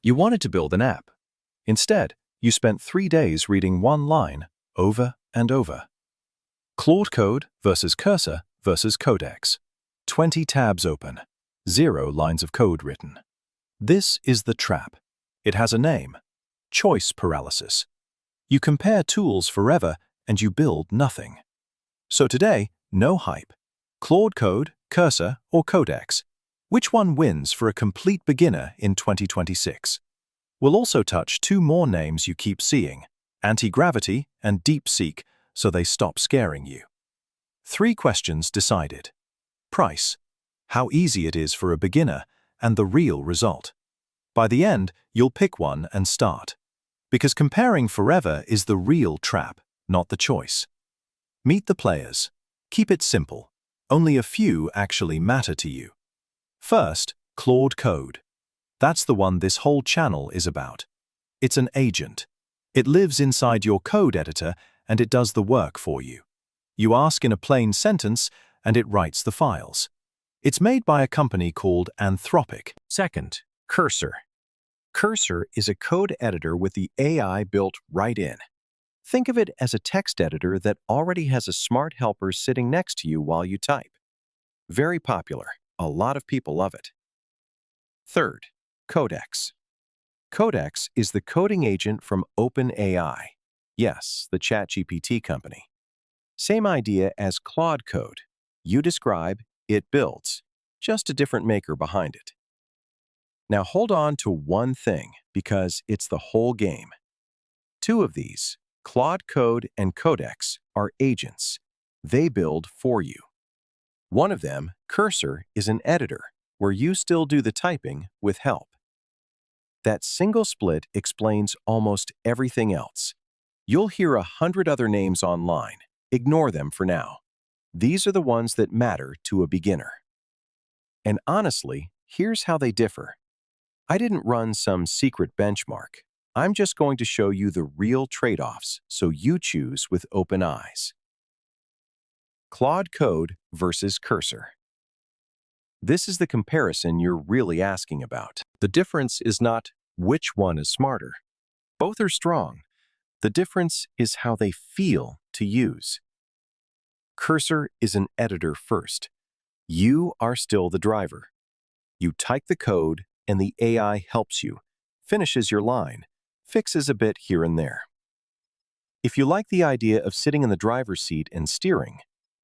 You wanted to build an app. Instead, you spent 3 days reading one line over and over. Claude Code versus Cursor versus Codex. 20 tabs open, 0 lines of code written. This is the trap. It has a name: choice paralysis. You compare tools forever and you build nothing. So today, no hype. Claude Code, Cursor, or Codex? Which one wins for a complete beginner in 2026? We'll also touch 2 more names you keep seeing: Antigravity and DeepSeek, so they stop scaring you. 3 questions decided. Price: how easy it is for a beginner, and the real result. By the end, you'll pick one and start. Because comparing forever is the real trap, not the choice. Meet the players. Keep it simple. Only a few actually matter to you. First, Claude Code. That's the one this whole channel is about. It's an agent. It lives inside your code editor and it does the work for you. You ask in a plain sentence and it writes the files. It's made by a company called Anthropic. Second, Cursor. Cursor is a code editor with the AI built right in. Think of it as a text editor that already has a smart helper sitting next to you while you type. Very popular. A lot of people love it. Third, Codex. Codex is the coding agent from OpenAI. Yes, the ChatGPT company. Same idea as Claude Code. You describe, it builds. Just a different maker behind it. Now hold on to one thing, because it's the whole game. 2 of these, Claude Code and Codex, are agents. They build for you. One of them, Cursor, is an editor, where you still do the typing with help. That single split explains almost everything else. You'll hear 100 other names online. Ignore them for now. These are the ones that matter to a beginner. And honestly, here's how they differ. I didn't run some secret benchmark. I'm just going to show you the real trade-offs so you choose with open eyes. Claude Code versus Cursor. This is the comparison you're really asking about. The difference is not which one is smarter. Both are strong. The difference is how they feel to use. Cursor is an editor first. You are still the driver. You type the code and the AI helps you, finishes your line, fixes a bit here and there. If you like the idea of sitting in the driver's seat and steering,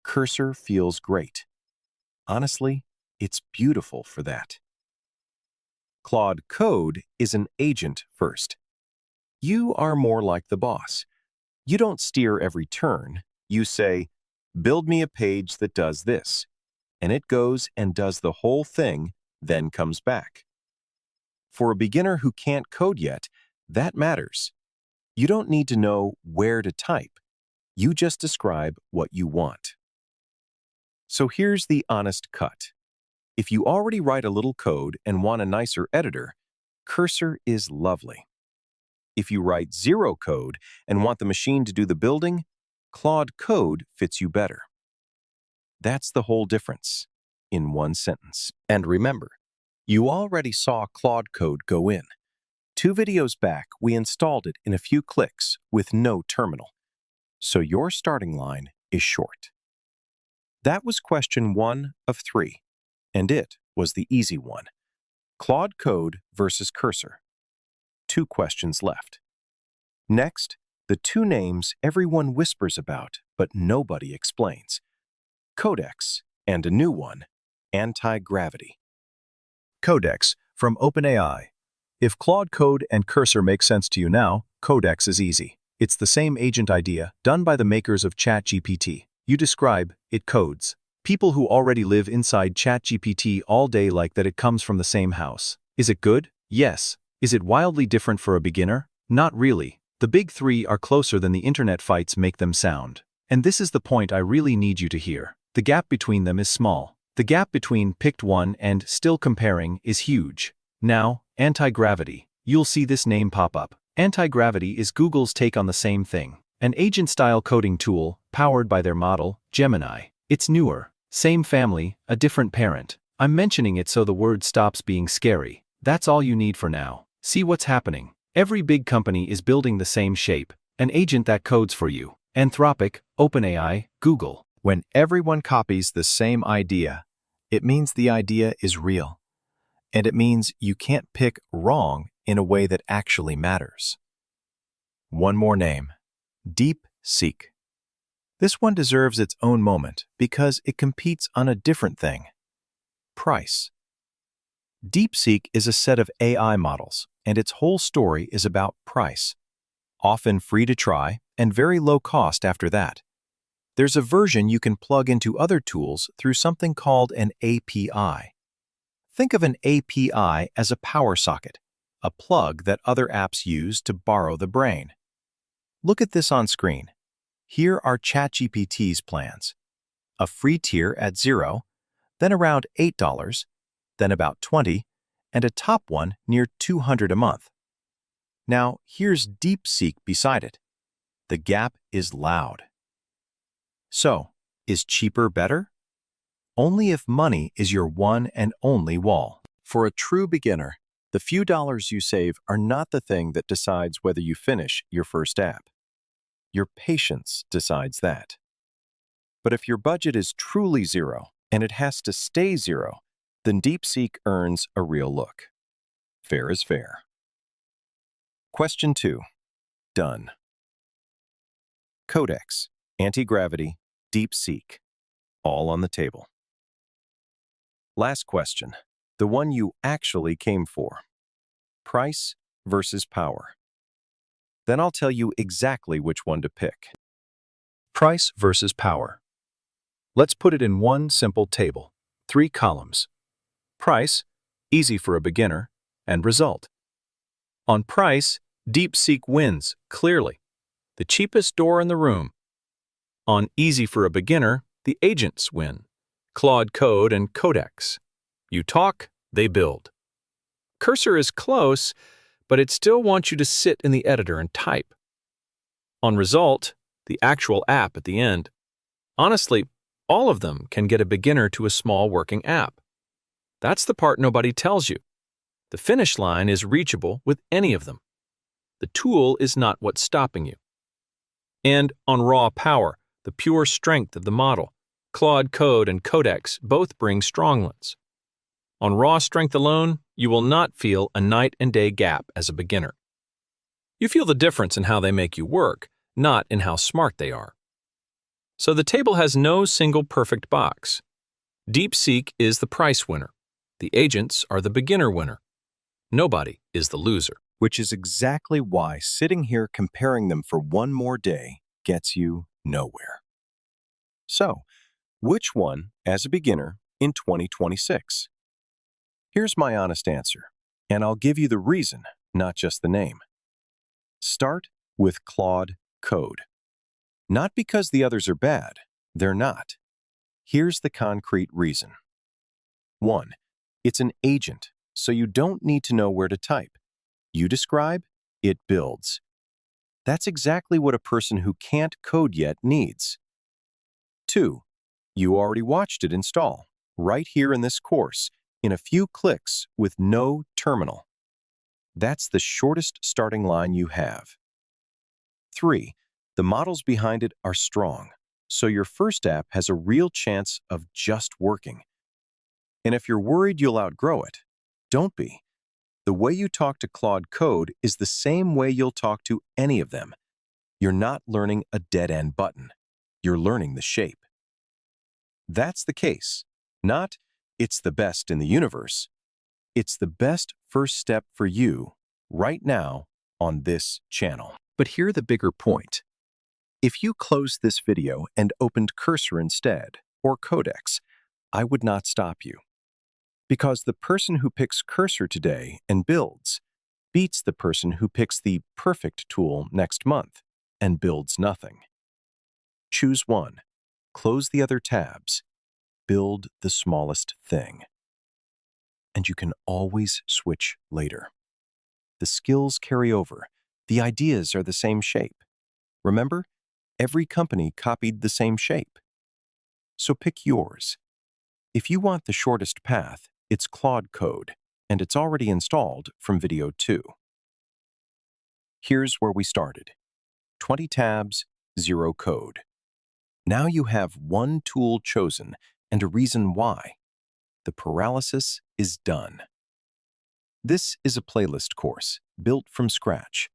Cursor feels great. Honestly, it's beautiful for that. Claude Code is an agent first. You are more like the boss. You don't steer every turn. You say, build me a page that does this. And it goes and does the whole thing, then comes back. For a beginner who can't code yet, that matters. You don't need to know where to type. You just describe what you want. So here's the honest cut. If you already write a little code and want a nicer editor, Cursor is lovely. If you write 0 code and want the machine to do the building, Claude Code fits you better. That's the whole difference, in one sentence. And remember, you already saw Claude Code go in. 2 videos back, we installed it in a few clicks with no terminal. So your starting line is short. That was question 1 of 3, and it was the easy one. Claude Code versus Cursor. 2 questions left. Next, the 2 names everyone whispers about, but nobody explains. Codex and a new one, Antigravity. Codex from OpenAI. If Claude Code and Cursor make sense to you now, Codex is easy. It's the same agent idea, done by the makers of ChatGPT. You describe, it codes. People who already live inside ChatGPT all day like that it comes from the same house. Is it good? Yes. Is it wildly different for a beginner? Not really. The big 3 are closer than the internet fights make them sound. And this is the point I really need you to hear. The gap between them is small. The gap between picked one and still comparing is huge. Now, Antigravity. You'll see this name pop up. Antigravity is Google's take on the same thing. An agent-style coding tool, powered by their model, Gemini. It's newer. Same family, a different parent. I'm mentioning it so the word stops being scary. That's all you need for now. See what's happening. Every big company is building the same shape, an agent that codes for you. Anthropic, OpenAI, Google. When everyone copies the same idea, it means the idea is real. And it means you can't pick wrong in a way that actually matters. One more name, DeepSeek. This one deserves its own moment because it competes on a different thing, price. DeepSeek is a set of AI models, and its whole story is about price, often free to try and very low cost after that. There's a version you can plug into other tools through something called an API. Think of an API as a power socket, a plug that other apps use to borrow the brain. Look at this on screen. Here are ChatGPT's plans. A free tier at $0, then around $8, then about $20, and a top one near $200 a month. Now, here's DeepSeek beside it. The gap is loud. So, is cheaper better? Only if money is your one and only wall. For a true beginner, the few dollars you save are not the thing that decides whether you finish your first app. Your patience decides that. But if your budget is truly zero, and it has to stay zero, then DeepSeek earns a real look. Fair is fair. Question 2. Done. Codex, Antigravity, DeepSeek. All on the table. Last question, the one you actually came for. Price versus power. Then I'll tell you exactly which one to pick. Price versus power. Let's put it in one simple table, 3 columns. Price, easy for a beginner, and result. On price, DeepSeek wins, clearly. The cheapest door in the room. On easy for a beginner, the agents win. Claude Code and Codex. You talk, they build. Cursor is close, but it still wants you to sit in the editor and type. On result, the actual app at the end. Honestly, all of them can get a beginner to a small working app. That's the part nobody tells you. The finish line is reachable with any of them. The tool is not what's stopping you. And on raw power, the pure strength of the model, Claude Code and Codex both bring strong ones. On raw strength alone, you will not feel a night and day gap as a beginner. You feel the difference in how they make you work, not in how smart they are. So the table has no single perfect box. DeepSeek is the price winner. The agents are the beginner winner. Nobody is the loser. Which is exactly why sitting here comparing them for one more day gets you nowhere. So, which one as a beginner in 2026? Here's my honest answer, and I'll give you the reason, not just the name. Start with Claude Code. Not because the others are bad, they're not. Here's the concrete reason. 1. It's an agent, so you don't need to know where to type. You describe, it builds. That's exactly what a person who can't code yet needs. 2. You already watched it install, right here in this course, in a few clicks with no terminal. That's the shortest starting line you have. 3. The models behind it are strong, so your first app has a real chance of just working. And if you're worried you'll outgrow it, don't be. The way you talk to Claude Code is the same way you'll talk to any of them. You're not learning a dead-end button. You're learning the shape. That's the case. Not, it's the best in the universe. It's the best first step for you right now on this channel. But here's the bigger point. If you closed this video and opened Cursor instead, or Codex, I would not stop you. Because the person who picks Cursor today and builds beats the person who picks the perfect tool next month and builds nothing. Choose one, close the other tabs, build the smallest thing. And you can always switch later. The skills carry over. The ideas are the same shape. Remember, every company copied the same shape. So pick yours. If you want the shortest path, it's Claude Code. and it's already installed from video 2. Here's where we started. 20 tabs, 0 code. Now you have one tool chosen and a reason why. The paralysis is done. This is a playlist course built from scratch,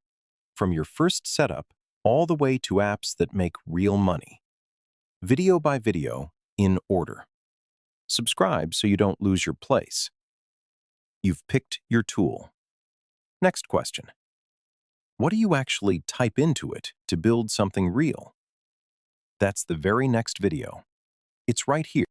from your first setup all the way to apps that make real money. Video by video, in order. Subscribe so you don't lose your place. You've picked your tool. Next question. What do you actually type into it to build something real? That's the very next video. It's right here.